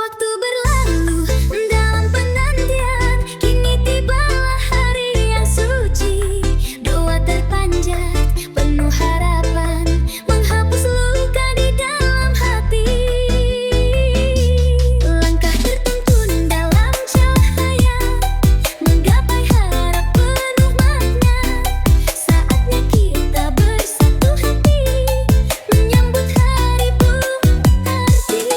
Waktu berlalu dalam penantian, kini tibalah hari yang suci. Doa terpanjat, penuh harapan, menghapus luka di dalam hati. Langkah tertuntun dalam cahaya, menggapai harap penuh makna. Saatnya kita bersatu hati, menyambut hari penuh arti.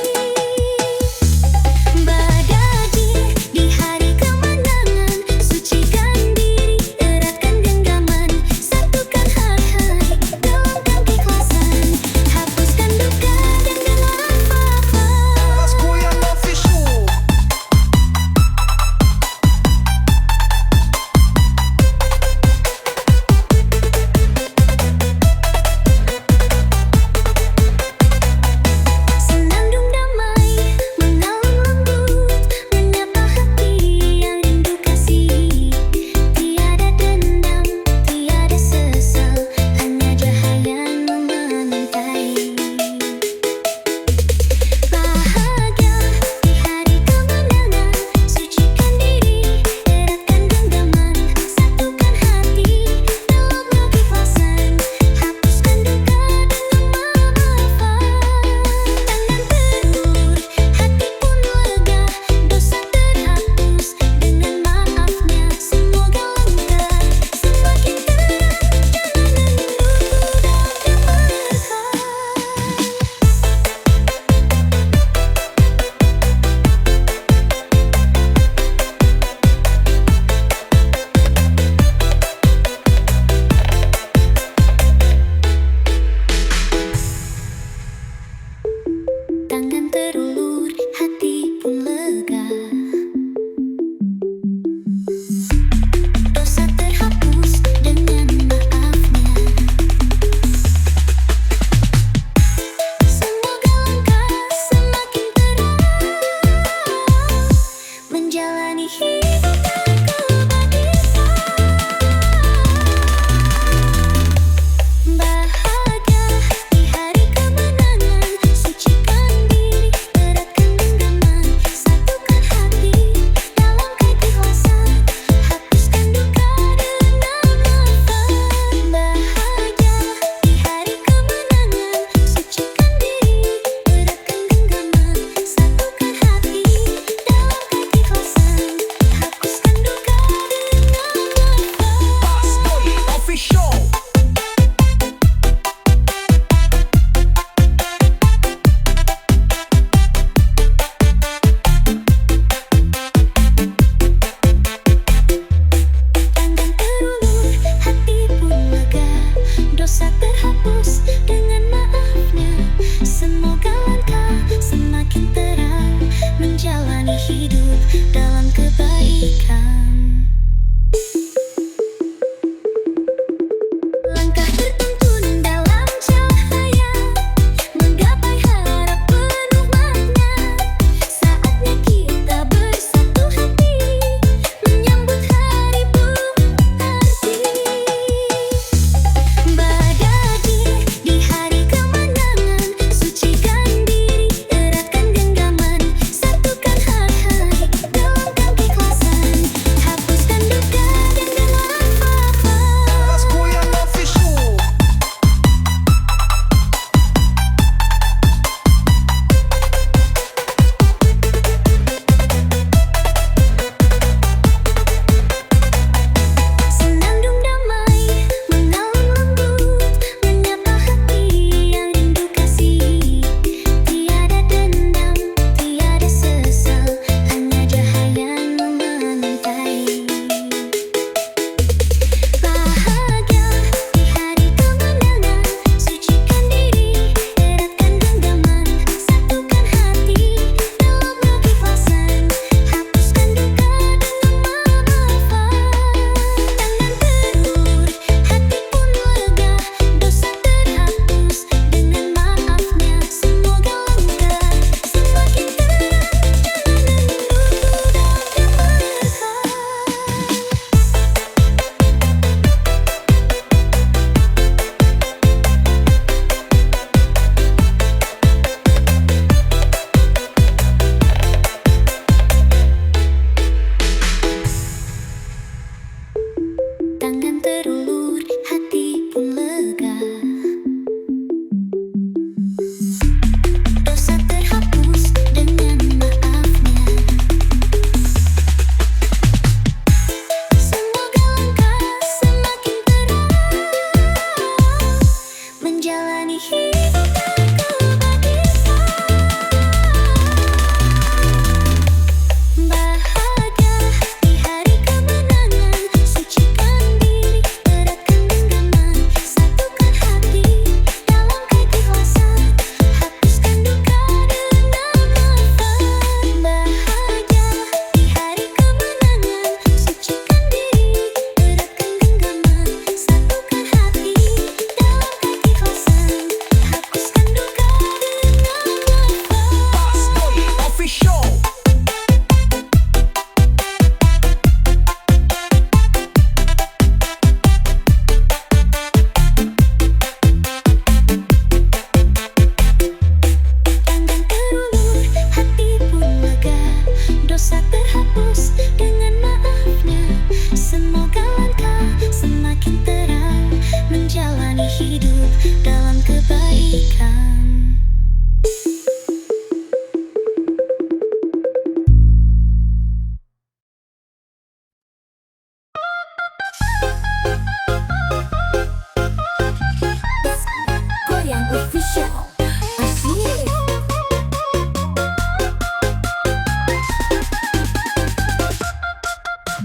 Official. Asik.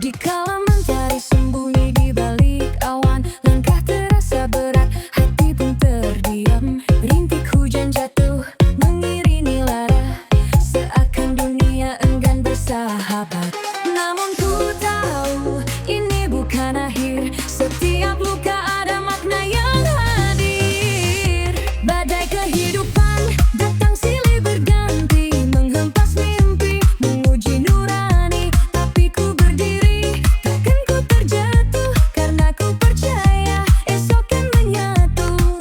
Dikala mencari sembunyi di balik awan, langkah terasa berat, hati pun terdiam. Rintik hujan jatuh mengiringi lara, seakan dunia enggan bersahabat. Namun ku tahu ini bukan akhir, setiap luka ada makna yang hadir. Badai kehidupan datang silih berganti, menghempas mimpi, menguji nurani. Tapi ku berdiri, takkan ku terjatuh, karena ku percaya esok kan menyatu,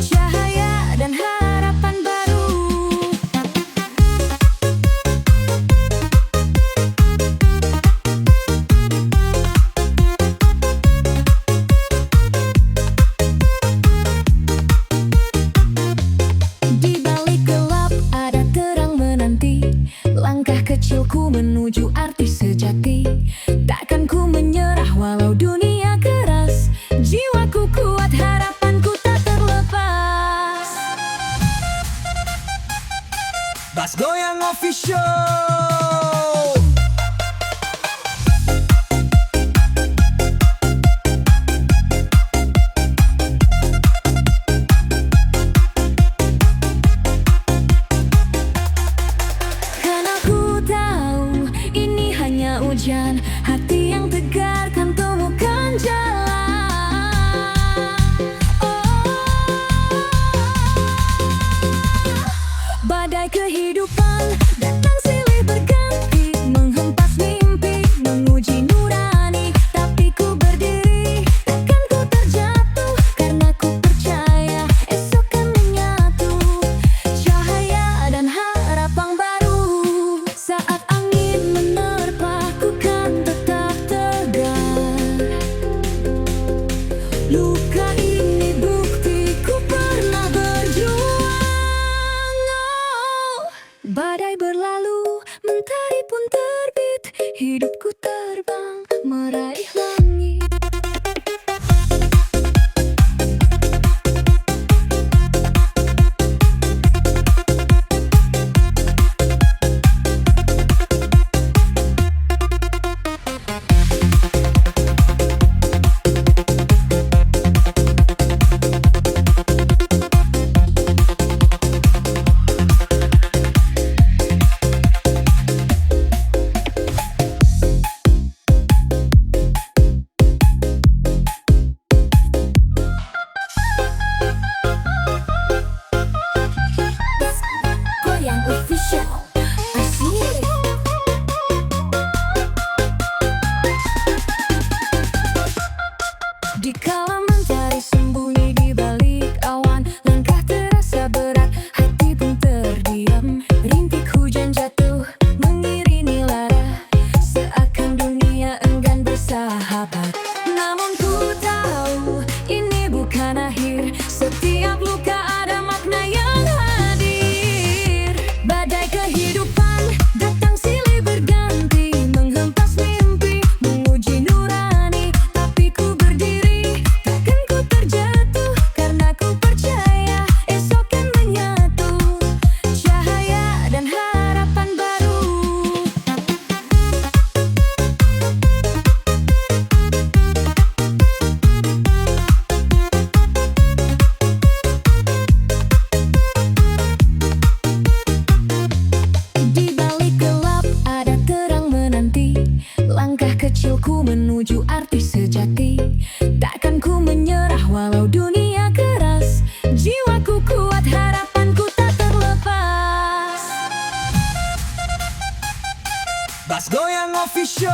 cahaya dan harapan baru. Di balik gelap ada terang menanti, langkah kecilku menuju arti sejati. Takkan ku menyerah walau dunia keras, jiwaku kuat, harapanku tak terlepas. Bass Goyang Official. Karena ku tahu ini hanya ujian, hati yang tegar kan temukan jalan. Badai kehidupan datang silih berganti, menghempas mimpi, menguji nurani. Tapi ku berdiri, takkan ku terjatuh, karena ku percaya esok kan menyatu, cahaya dan harapan baru. Saat angin menerpa, ku kan tetap tegar. Luka ini buktiku pernah berjuang. Oh, badai berlalu, mentari pun terbit, hidupku terbang meraih langit. Goyang Official. Asik. Dikala mencari sembunyi di balik awan, langkah terasa berat, hati pun terdiam. Rintik hujan jatuh mengiringi lara, seakan dunia enggan bersahabat. Namun ku tahu ini bukan akhir, setiap luka ada makna yang hadir. Badai kehidupan datang silih berganti, menghempas mimpi, menguji nurani. Tapi ku berdiri, takkan ku terjatuh, karena ku percaya esok kan menyatu, cahaya dan harapan baru. Di balik gelap ada terang menanti, langkah kecilku menuju arti sejati. Takkan ku menyerah walau dunia keras, jiwaku kuat, harapanku tak terlepas. Bass Goyang Official.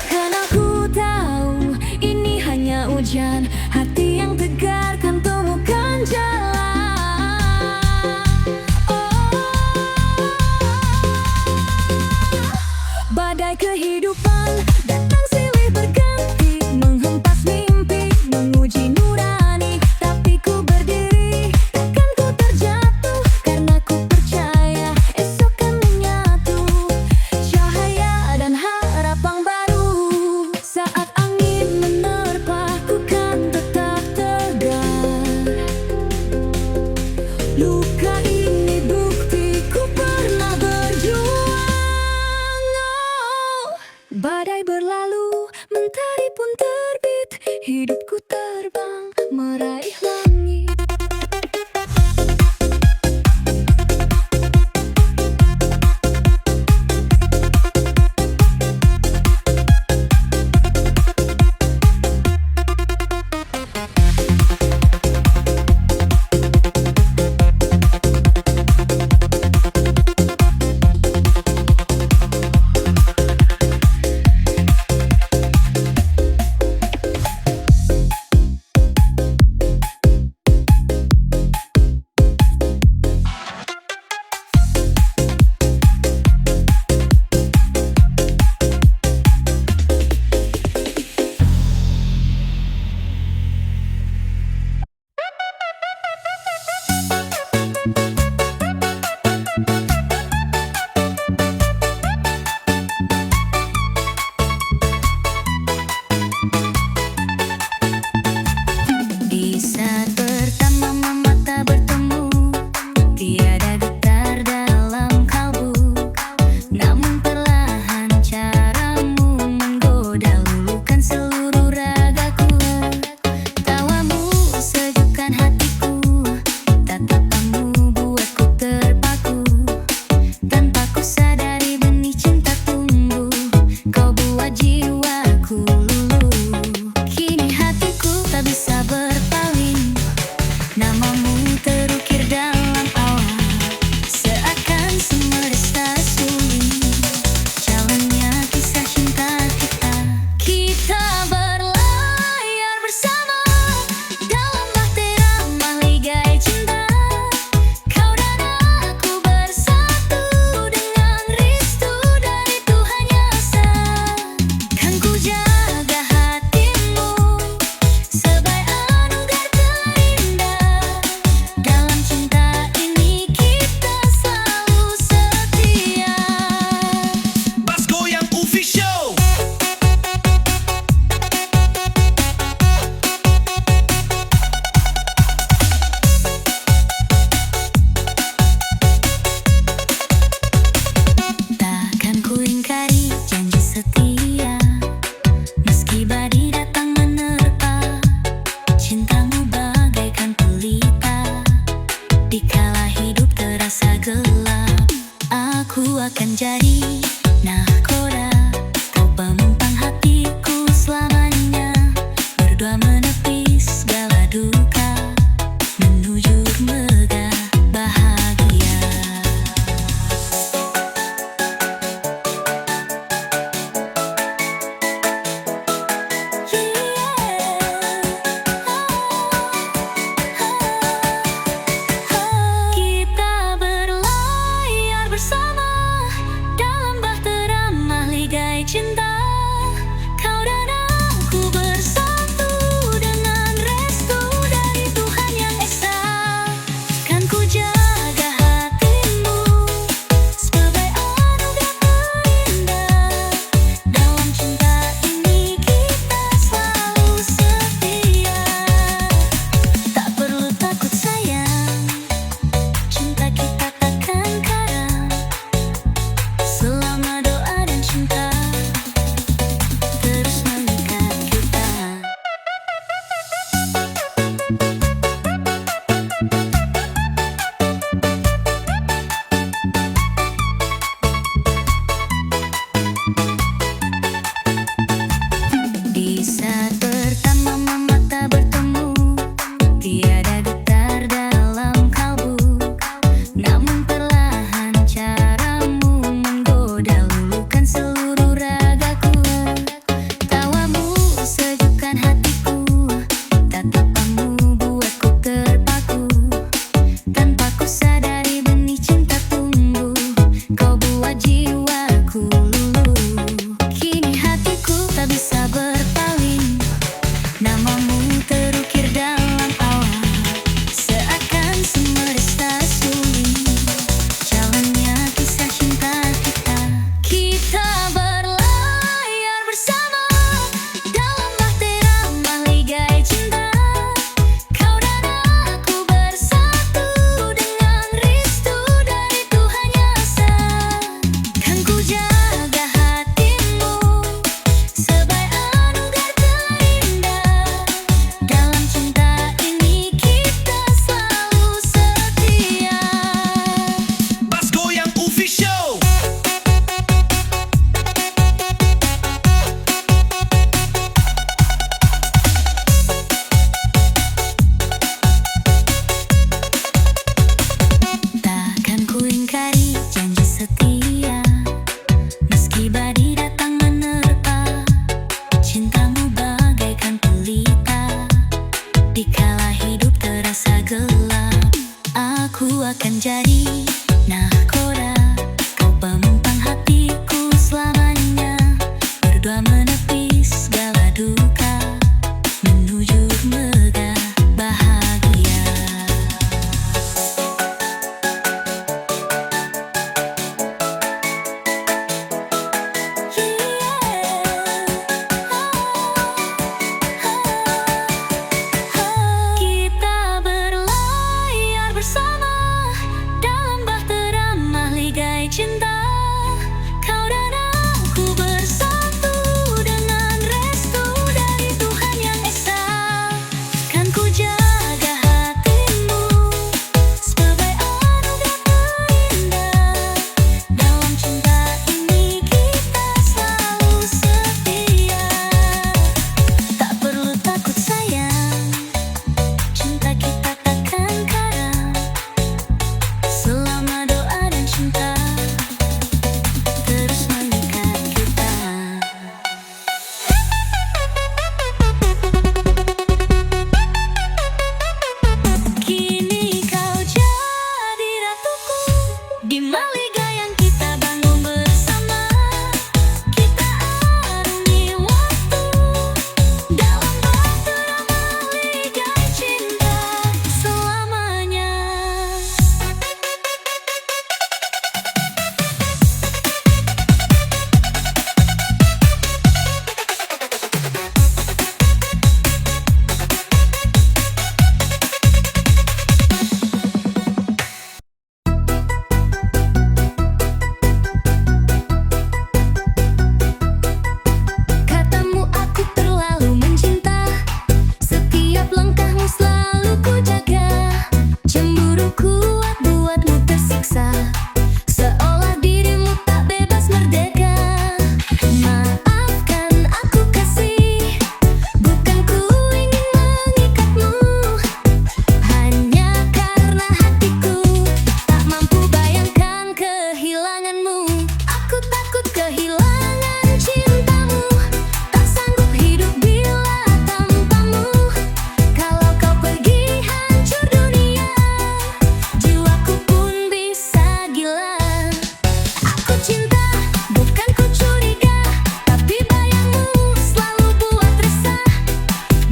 Karena ku tahu ini hanya ujian, hati yang tegar kan temukan jalan. Badai kehidupan datang silih berganti, menghempas mimpi, menguji nurani. Tapi ku berdiri, takkan ku terjatuh, karena Hidupku terbang meraih langit. Di saat pertama mata bertemu, tiada getar dalam kalbu. Namun perlahan caramu menggoda, luluhkan seluruh ragaku. Tawamu sejukkan hatiku, tatapanmu buatku terpaku. Tanpa ku sadari benih cinta tumbuh, kau buat jiwaku luluh. Kini hatiku tak bisa berpaling, namamu terukir dalam awan, seakan semesta suling. Jalannya kisah cinta kita. Kita berlayar bersama dalam bahtera maligai cinta. Kau dan aku bersatu dengan restu dari Tuhan Yang Esa. Kan ku jaga hatimu sebagai anugerah terindah. Dalam cinta ini kita selalu setia. Bas Goyang Official. Takkan ku ingkari janji setia, meski badai datang menerpa. Cintamu bagaikan pelita, dikala hidup terasa gelap. Aku akan jadi nahkoda, kau penumpang hatiku selamanya. Berdua menepis segala duka, menuju megah bahagia. Kita berlayar bersama dalam bahtera kehilangan cintamu, tak sanggup hidup bila tanpamu. Kalau kau pergi hancur dunia, jiwaku pun bisa gila. Aku cinta, bukan ku curiga, tapi bayangmu selalu buat resah.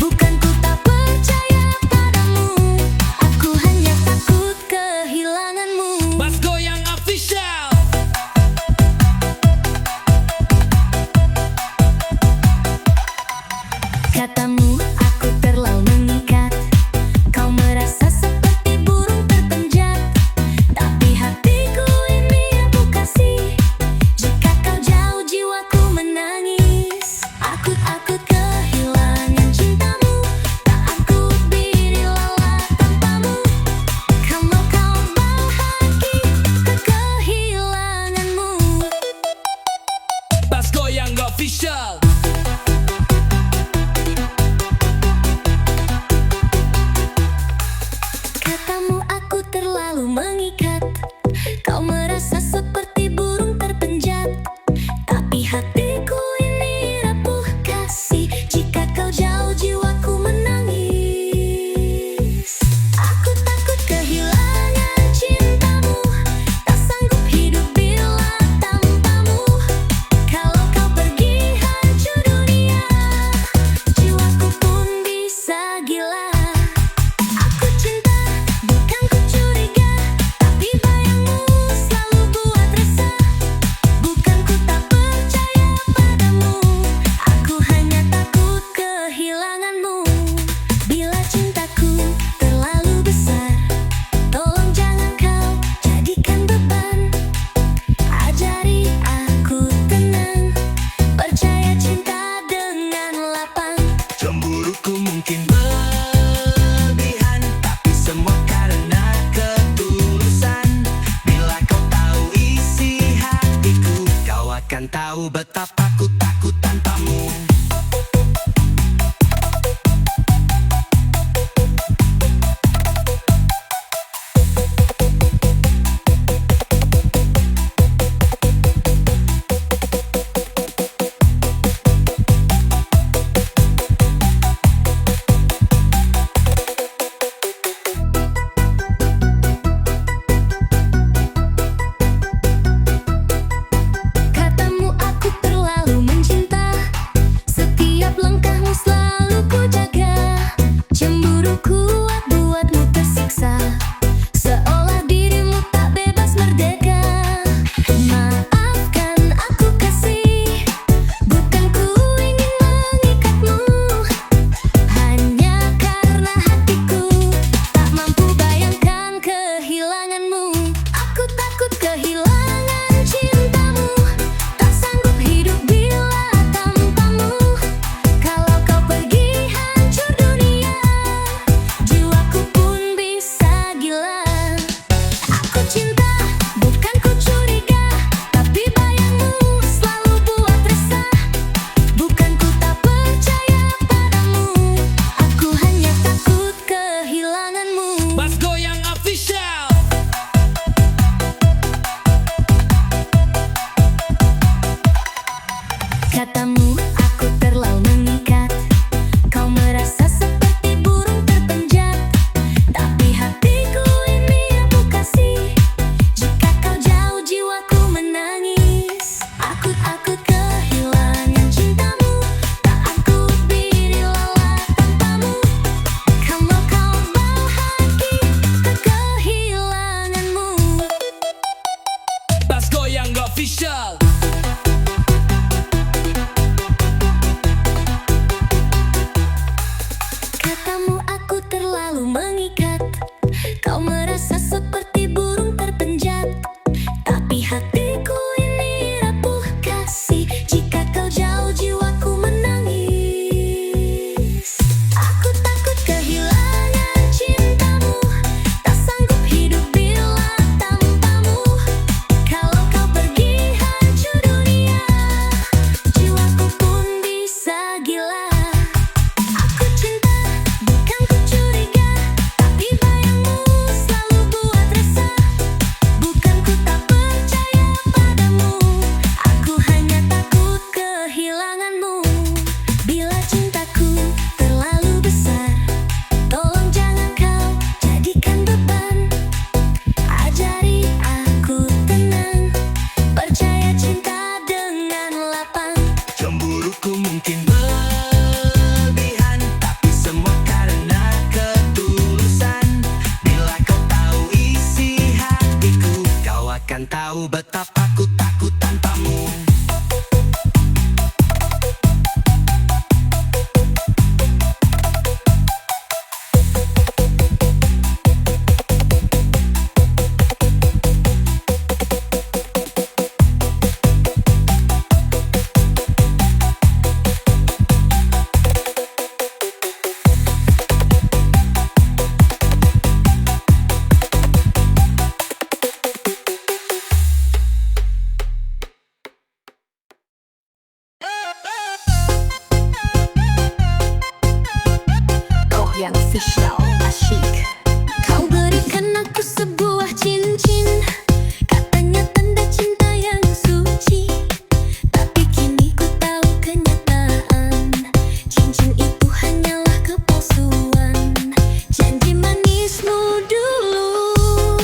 Bukan ku tak percaya padamu, aku hanya takut kehilanganmu. Bas Goyang Official. Katamu aku terlalu mengikat, kau merasa seperti burung terpenjat. Tapi hatiku ini aku kasih, jika kau jauh jiwaku menangis. Aku takut kehilangan cintamu, tak aku berdiri lelah tanpamu. Kalau kau bahagia kehilanganmu. Bas Goyang Official. Katamu aku terlalu mengikat, kau merasa seperti burung terpenjat. Tapi hatiku ini rapuh kasih, jika kau jauh jiwaku menangis. Aku takut kehilangan cintamu, tak sanggup hidup bila tanpamu. Kalau kau pergi hancur dunia, jiwaku pun bisa gila. Aku cinta, bukan ku curiga, tapi bayangmu selalu buat resah. Bukan ku tak percaya padamu, aku hanya takut kehilanganmu. Bila cintaku terlalu besar, tolong jangan kau jadikan beban. Ajari aku tenang, percaya cinta dengan lapang. Cemburuku mungkin berlebihan, tapi semua karena ketulusan. Bila kau tahu isi hatiku, kau akan tahu betapa ku takut tanpamu. Katamu aku terlalu mencintai, Official Asyik. Kau berikan aku sebuah cincin, katanya tanda cinta yang suci. Tapi kini ku tahu kenyataan, cincin itu hanyalah kepalsuan. Janji manismu dulu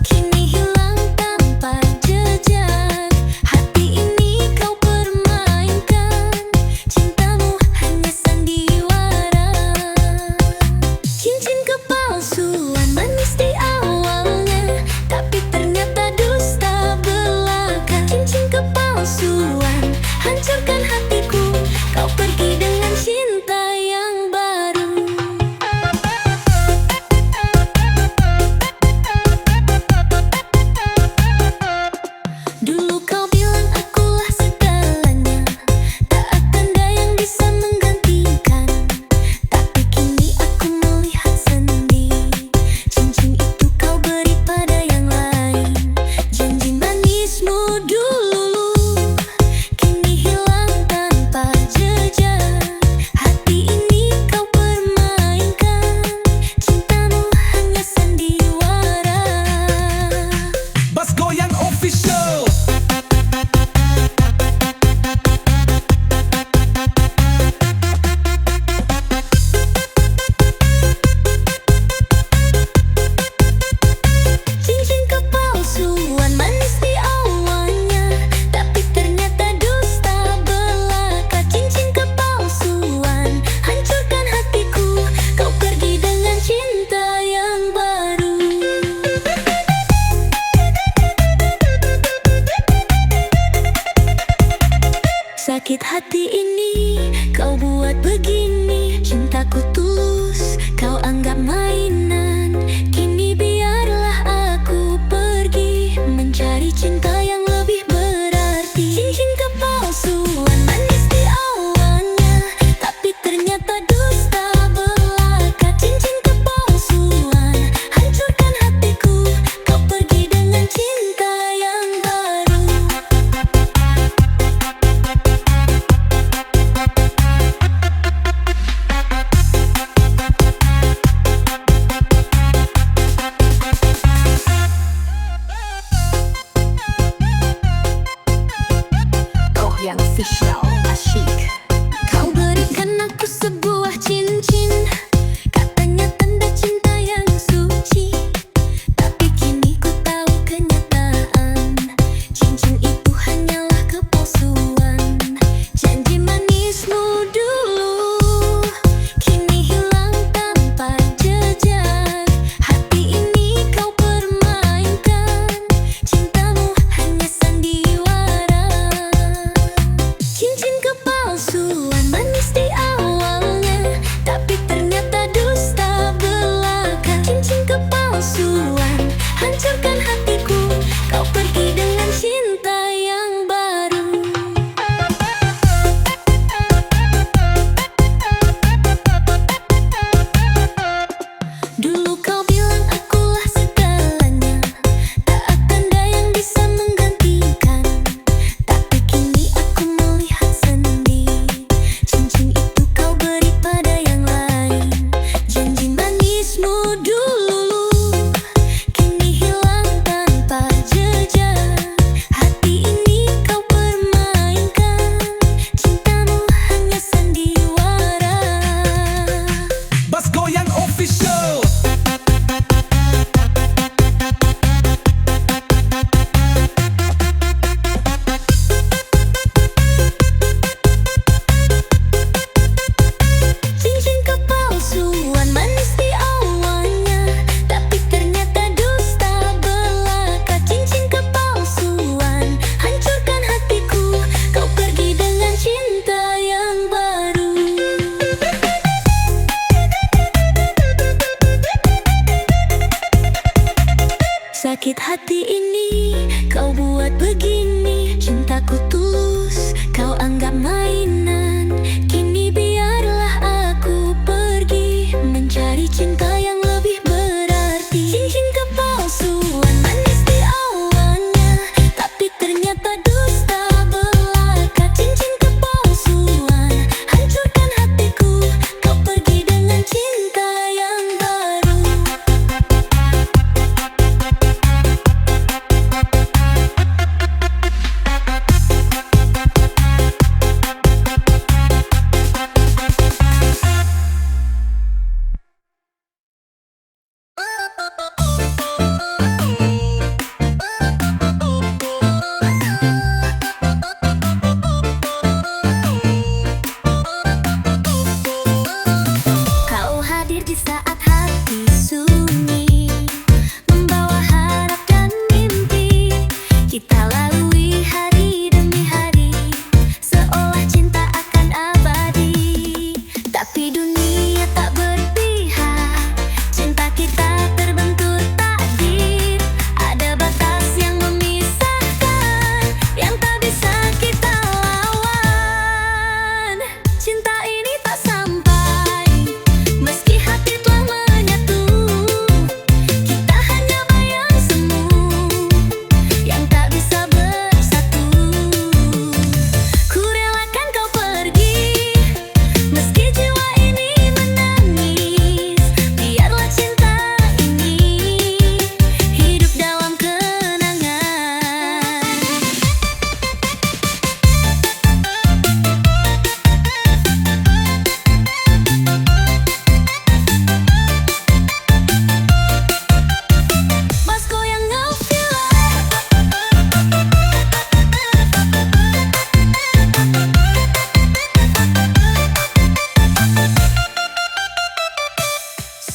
kini hilang tanpa jejak. Hati ini kau permainkan, cintamu hanya sandiwara. Cincin kepalsuan manis di awalnya, tapi ternyata dusta belaka. Cincin kepalsuan hancurkan hatiku, kau pergi dengan cinta yang baru. Dulu kau bilang akulah segalanya, tak akan ada yang bisa menggantikan. Tapi kini aku melihat sendiri, cincin itu kau beri pada yang lain. Janji manismu dulu kini hilang tanpa jejak. Hati ini kau permainkan, cintamu hanya sandiwara. Bas Goyang Official. Cincin kepalsuan manis di awalnya, tapi ternyata dusta belaka. Cincin kepalsuan hancurkan hatiku, kau pergi dengan cinta yang baru. Sakit hati ini kau buat begini, cintaku tulus kau anggap mainan. Kini biarlah aku pergi mencari cinta yang lebih berarti. Cincin kepalsuan manis di awalnya, tapi ternyata dusta belaka. Cincin kepalsuan hancurkan hatiku, kau pergi dengan cinta yang baru. Goyang Official Asyik. Kau berikan aku sebuah cincin, katanya tanda cinta yang suci. Tapi kini ku tahu kenyataan, cincin itu hanyalah kepalsuan. Janji manismu dulu kini hilang tanpa jejak. Hati ini kau permainkan, cintamu hanya sandiwara. Cincin kepalsuan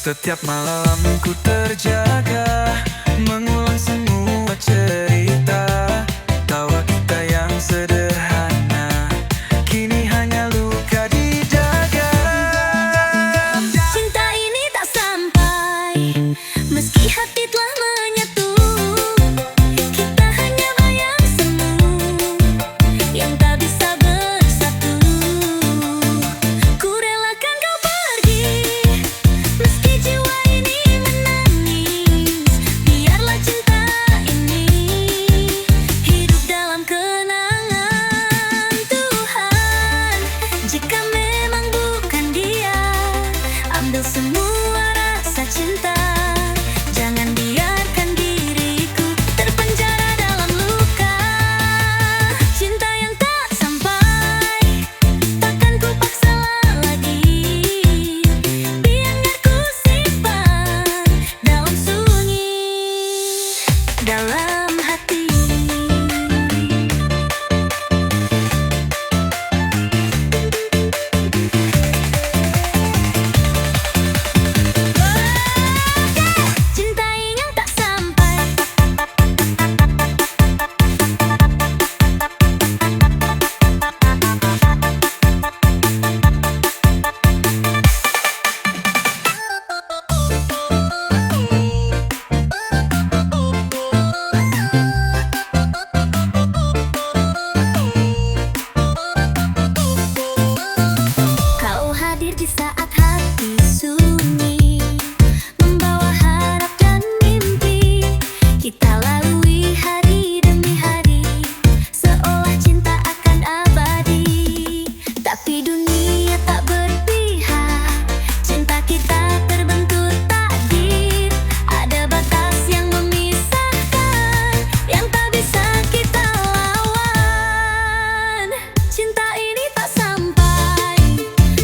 Setiap malam ku terjaga, mengulang semua cerita. Tawa kita yang sederhana, kini hanya luka di dada. Cinta ini tak sampai, meski hati telah menyatu. Kita hanya bayang semu, yang tak bisa bersatu. Ku relakan kau pergi, meski jiwa ini menangis. Biarlah cinta ini hidup dalam kenangan. Tuhan, jika memang bukan dia, ambil semua rasa cinta. Jangan biarkan diriku terpenjara dalam luka. Cinta yang tak sampai, takkan ku paksa lagi. Biar ku simpan dalam sunyi, dalam hati. Cinta yang tak sampai, kau hadir di saat hati sunyi, membawa harap dan mimpi. Kita lalui hari demi hari, seolah cinta akan abadi. Tapi dunia tak berpihak, cinta kita terbentur takdir. Ada batas yang memisahkan, yang tak bisa kita lawan. Cinta ini tak sampai,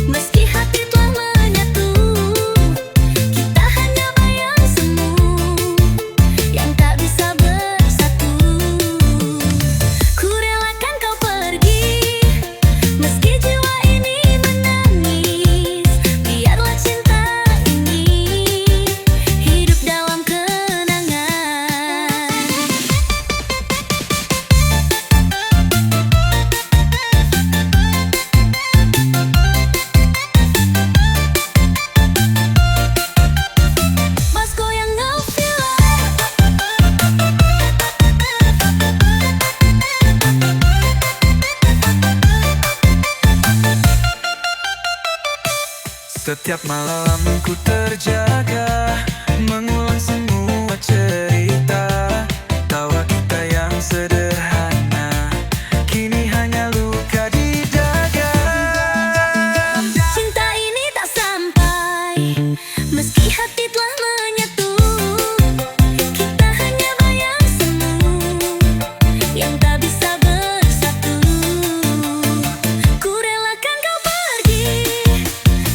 meski hati telah menyatu. Kita hanya bayang semu, yang tak bisa bersatu. Ku relakan kau pergi, meski jiwa ini menangis. Biarlah cinta ini hidup dalam kenangan. Mas goyang ngefeel. Setiap malam ku terjaga, mengulang semua cerita. Tawa kita yang sederhana, kini hanya luka di dada. Cinta ini tak sampai, meski hati telah menyatu. Kita hanya bayang semu, yang tak bisa bersatu. Ku relakan kau pergi,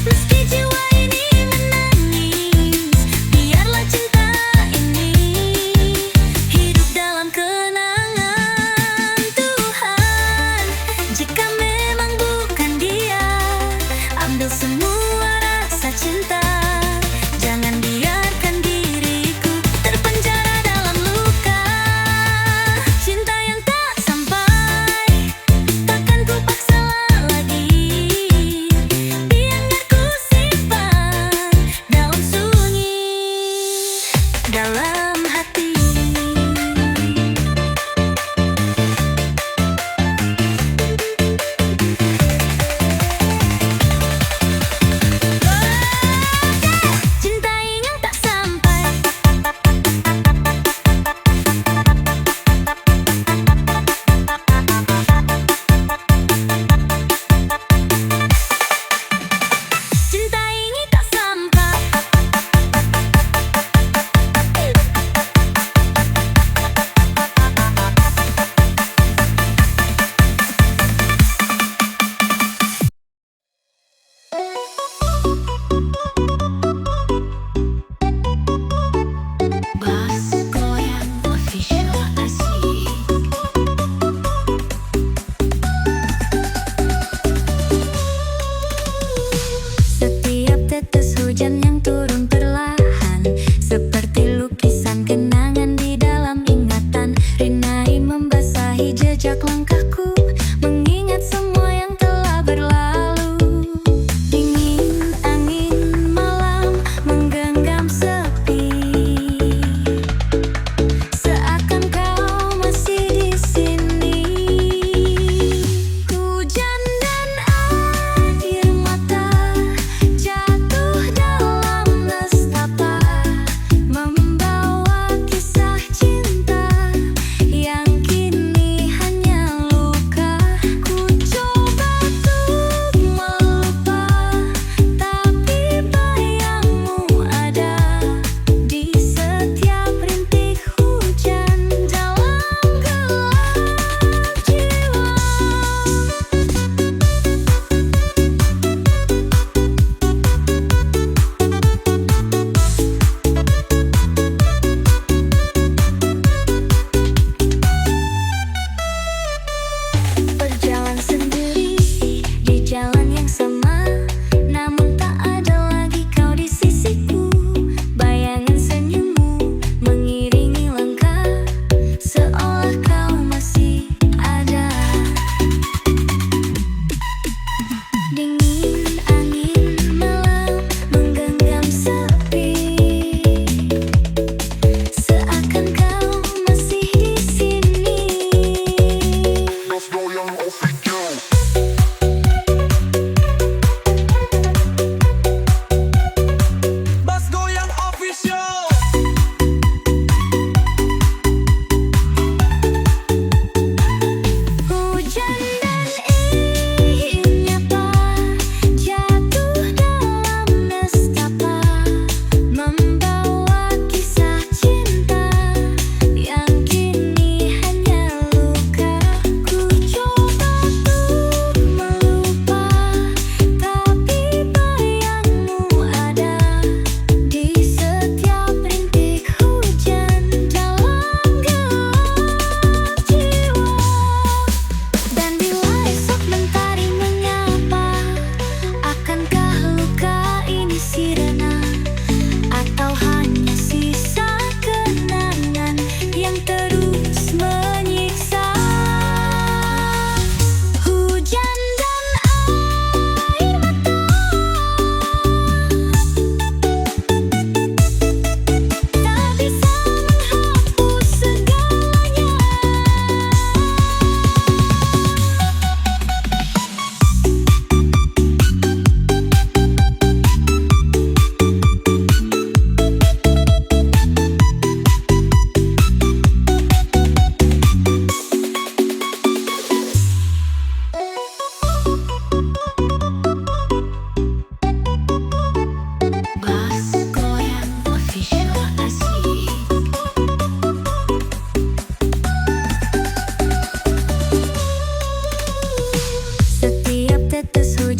meski jiwa ini menangis.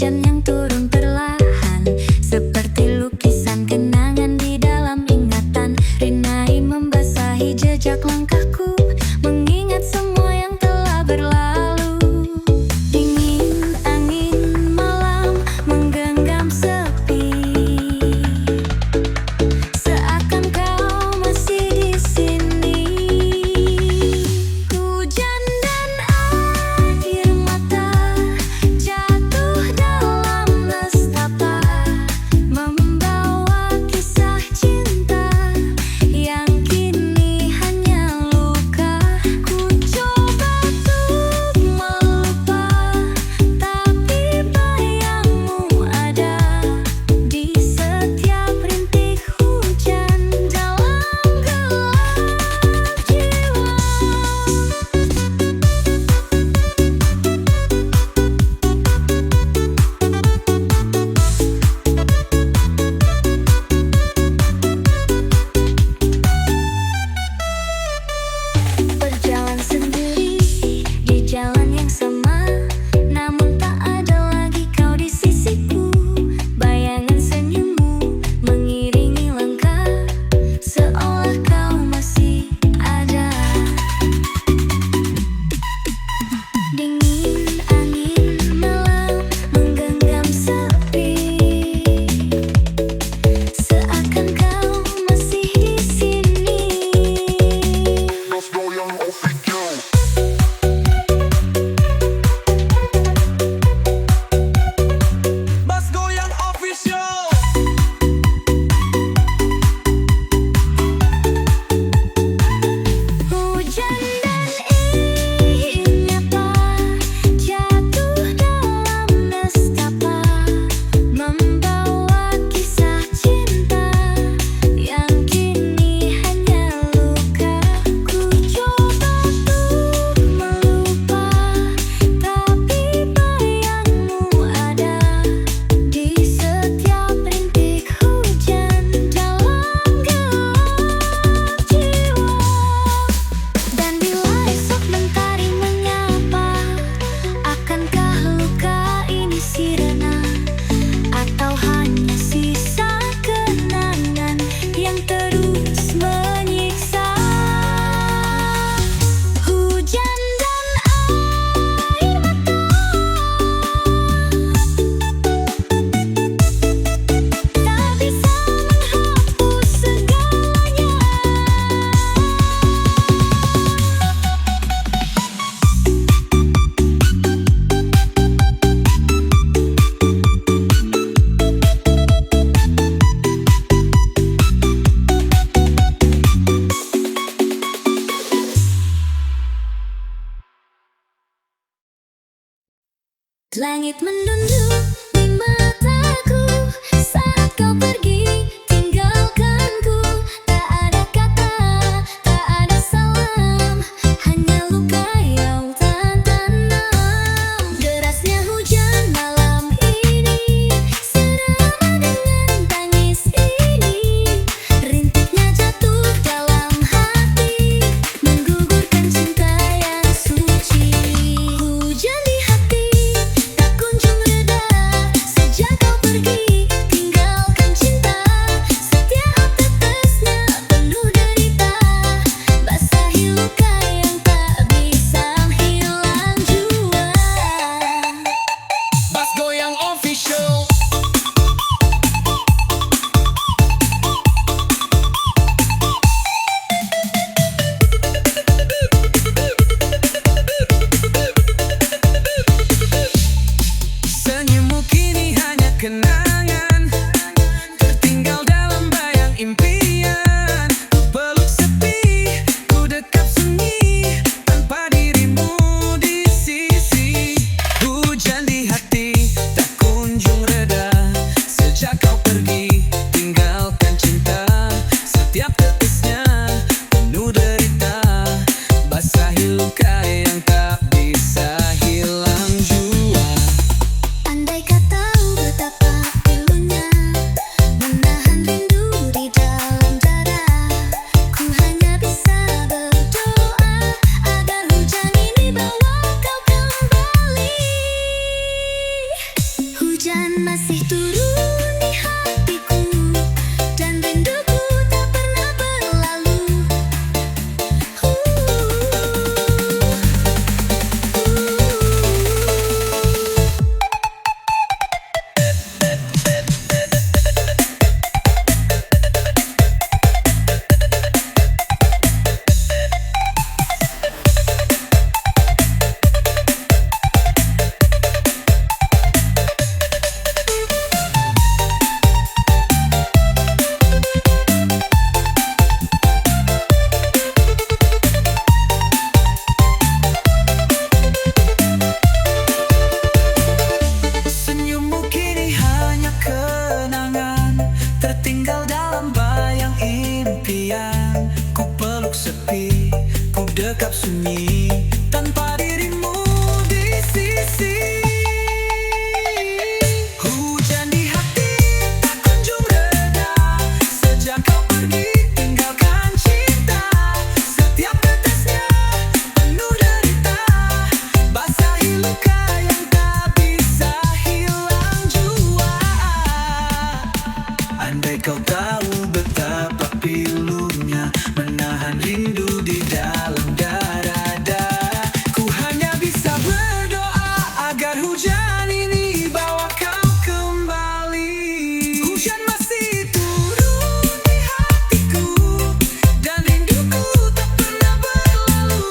hujan yang turun perlahan, seperti lukisan kenangan di dalam ingatan. Rinai membasahi jejak langkahku, mengingat semua yang telah berlalu. Dingin angin malam menggenggam sepi, seakan kau masih di sini. Hujan dan air mata jatuh dalam nestapa, membawa kisah cinta yang kini hanya luka. Ku coba untuk melupa, tapi bayangmu ada di setiap rintik hujan dalam gelap jiwa. Berjalan sendiri di jalan yang sama, namun tak ada lagi kau di sisiku. Bayangan senyummu mengiringi langkah, seolah kau masih ada. Dingin angin malam menggenggam sepi, seakan kau masih di sini. Mas Goyang Official. Hujan dan air mata jatuh dalam nestapa, membawa kisah cinta yang kini hanya luka. Ku coba untuk melupa, tapi bayangmu ada di setiap rintik hujan dalam gelap jiwa. Dan bila esok mentari menyapa, akankah luka ini sirna, atau hanya sisa kenangan yang terus menyiksa? Hujan dan air mata tak bisa menghapus segalanya. Langit mendunduk di mataku saat kau pergi tinggalkanku. Tak ada kata, tak ada salam, hanya luka yang tak tenang. Derasnya hujan malam ini serama dengan tangis ini, rintiknya jatuh dalam hati, menggugurkan cinta yang suci. Hujan di hati tak kunjung reda sejak kau pergi tinggalkan cinta. hujan ini bawa kau kembali. Hujan masih turun di hatiku, dan rinduku tak pernah berlalu.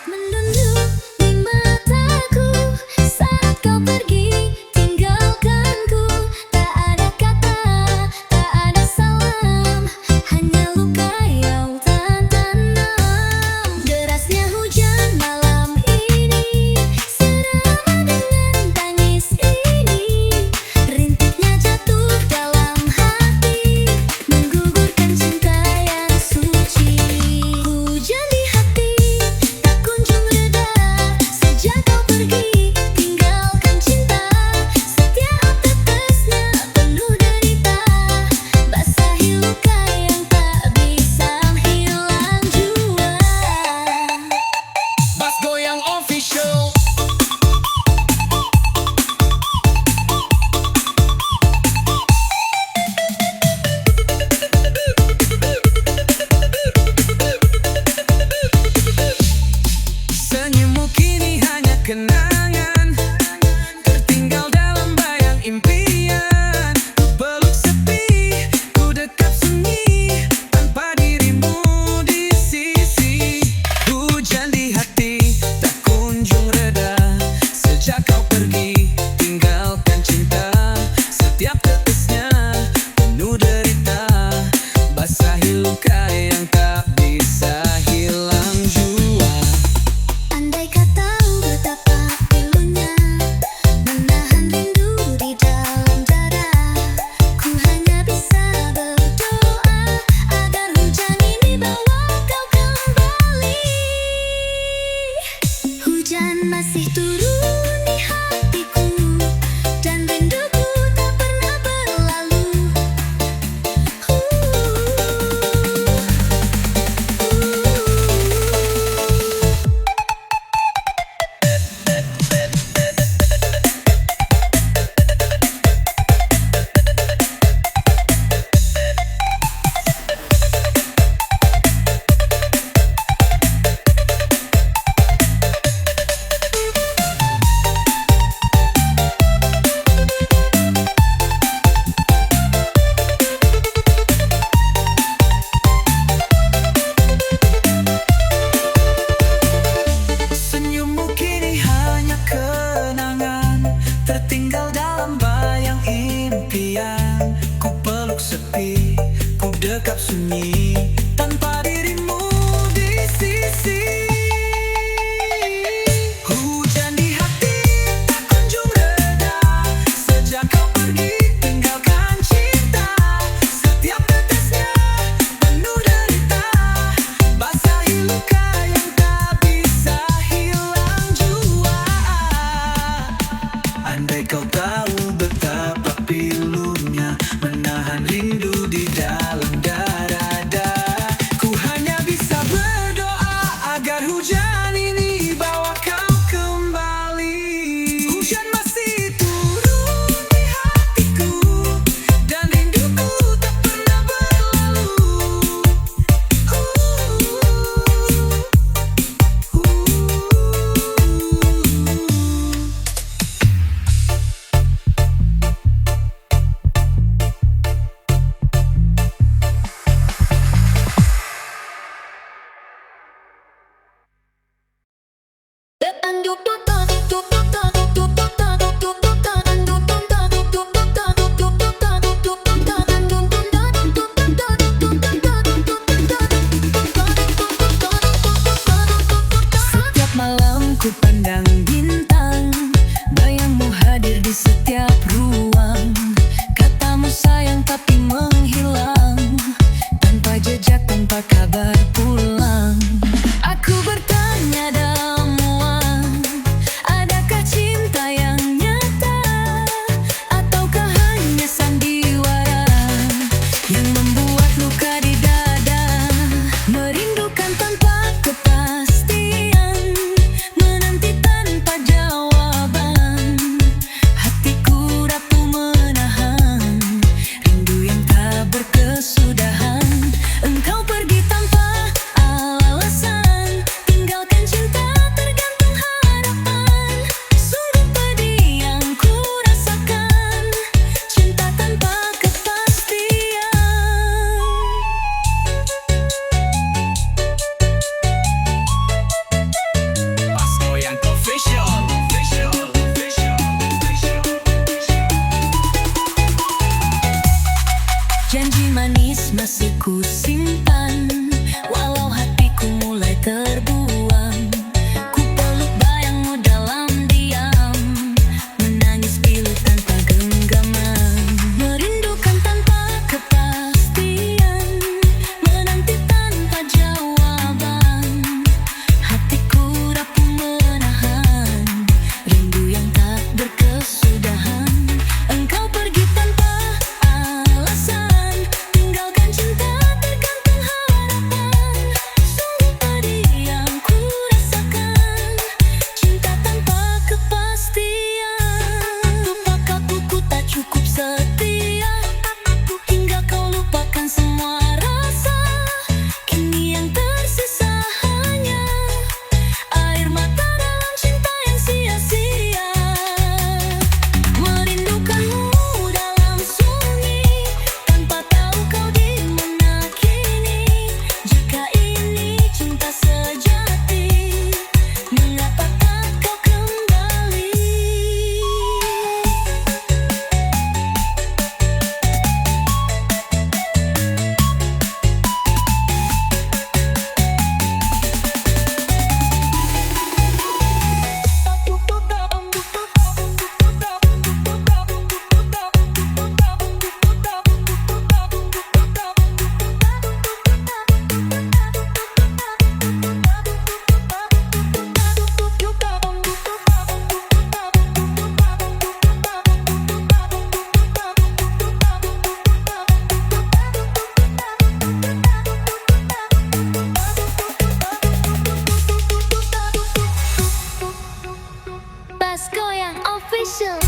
Menunduk di mataku saat kau pergi tinggalkanku. Tak ada kata, tak ada salam, hanya luka yang tak tenang. Derasnya hujan malam ini serama dengan tangis ini. Rintiknya jatuh dalam hati, menggugurkan cinta yang suci. Hujan di hati tak kunjung reda sejak kau pergi tinggalkan cinta. Setiap tetesnya penuh derita, basahi luka yang tak bisa hilang jua. Bass Goyang Official. Senyummu kini hanya kenangan, tertinggal dalam bayang impian. Ku peluk sepi, ku dekap sunyi, tanpa dirimu di sisi. Hujan di hati tak kunjung reda sejak kau pergi tinggalkan cinta. Setiap tetesnya penuh derita, basahi luka yang tak bisa hilang jua. Andai kau tahu betapa pilunya menahan rindu di dalam dada, ku hanya bisa berdoa agar hujan ini bawa kau kembali. Hujan masih turun di hatiku, dan rinduku tak pernah berlalu. Senyummu kini hanya kenangan, tertinggal dalam bayang impian. Ku peluk sepi, ku dekap sunyi, tanpa dirimu di sisi. Hujan di hati tak kunjung reda sejak kau pergi tinggalkan cinta. Setiap tetesnya penuh derita, basahi luka yang tak bisa hilang jua. Andai kau tahu betapa pilunya menahan rindu di dalam dada, ku hanya bisa berdoa agar hujan ini bawa kau kembali. Hujan masih turun di hatiku, dan rinduku tak pernah berlalu. Duk duk duk duk duk duk duk duk duk duk. ku simpan, walau hatiku mulai terbuang. Ku peluk bayangmu dalam diam, menangis pilu tanpa genggaman, merindukan tanpa kepastian, menanti tanpa jawaban. Hatiku rapuh menahan rindu yang tak berkesudahan. Engkau pergi tanpa alasan, tinggalkan cinta tergantung harapan. Sungguh pedih yang ku rasakan, cinta tanpa kepastian. Tumpah kalbuku tak cukup setia, hingga kau lupakan semua rasa. Kini yang tersisa hanya air mata dalam cinta yang sia-sia. Merindukanmu dalam sunyi, tanpa tahu kau di mana kini. Jika ini cinta sejati, mengapa tak kau kembali? Bas Goyang Official.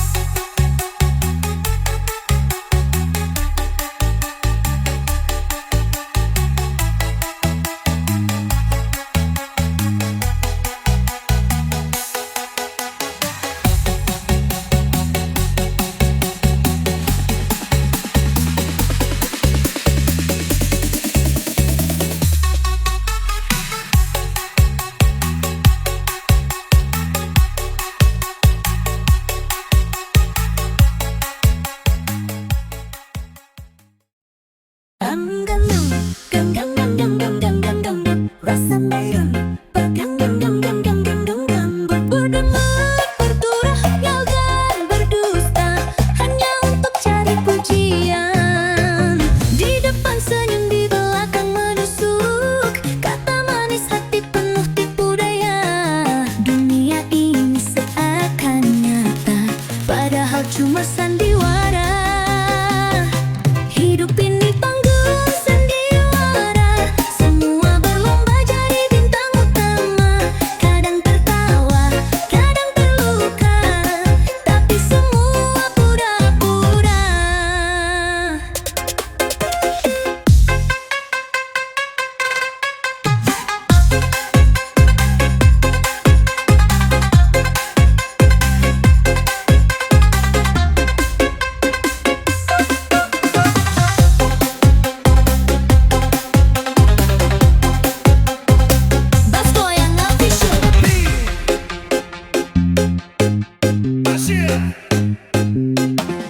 Rasa merah pegang berdemar, berdurah, dan berdusta, hanya untuk cari pujian. Di depan senyum, di belakang menusuk, kata manis hati penuh tipu daya. Dunia ini seakan nyata, padahal cuma sandiwara. Hidup ini panggung sandiwara, semua berlomba jadi bintang utama. Kadang tertawa, kadang terluka, tapi semua pura-pura. Bas Goyang Official.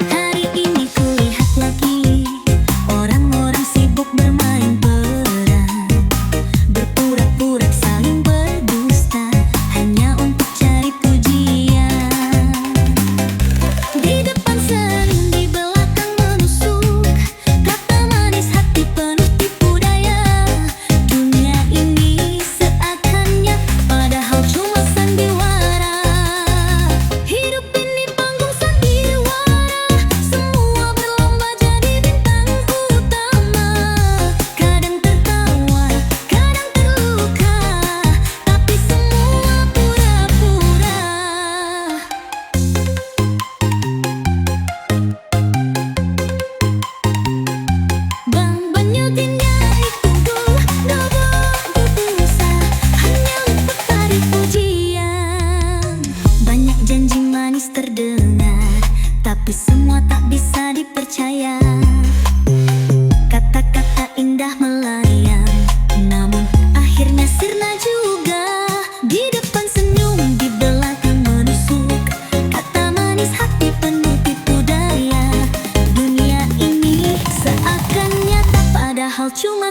Hari ini kulihat lagi orang-orang sibuk bermain peran, berpura-pura saling berdusta, hanya untuk cari pujian. Di depan senyum, di belakang menusuk, kata manis hati penuh tipu daya. Dunia ini seakan nyata, padahal cuma sandiwara. Hidup ini panggung sandiwara, semua berlomba jadi bintang utama. Kadang tertawa, kadang terluka, tapi semua pura-pura. Bang banyutinnya itu dobo busa, hanya untuk cari pujian. Banyak janji manis terdengar, tapi semua tak bisa dipercaya. Kata-kata indah melayang, namun akhirnya sirna juga. Di depan senyum, di belakang menusuk, kata manis hati penuh tipu daya. Dunia ini seakan nyata, padahal cuma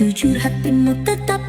jujur hatimu tetap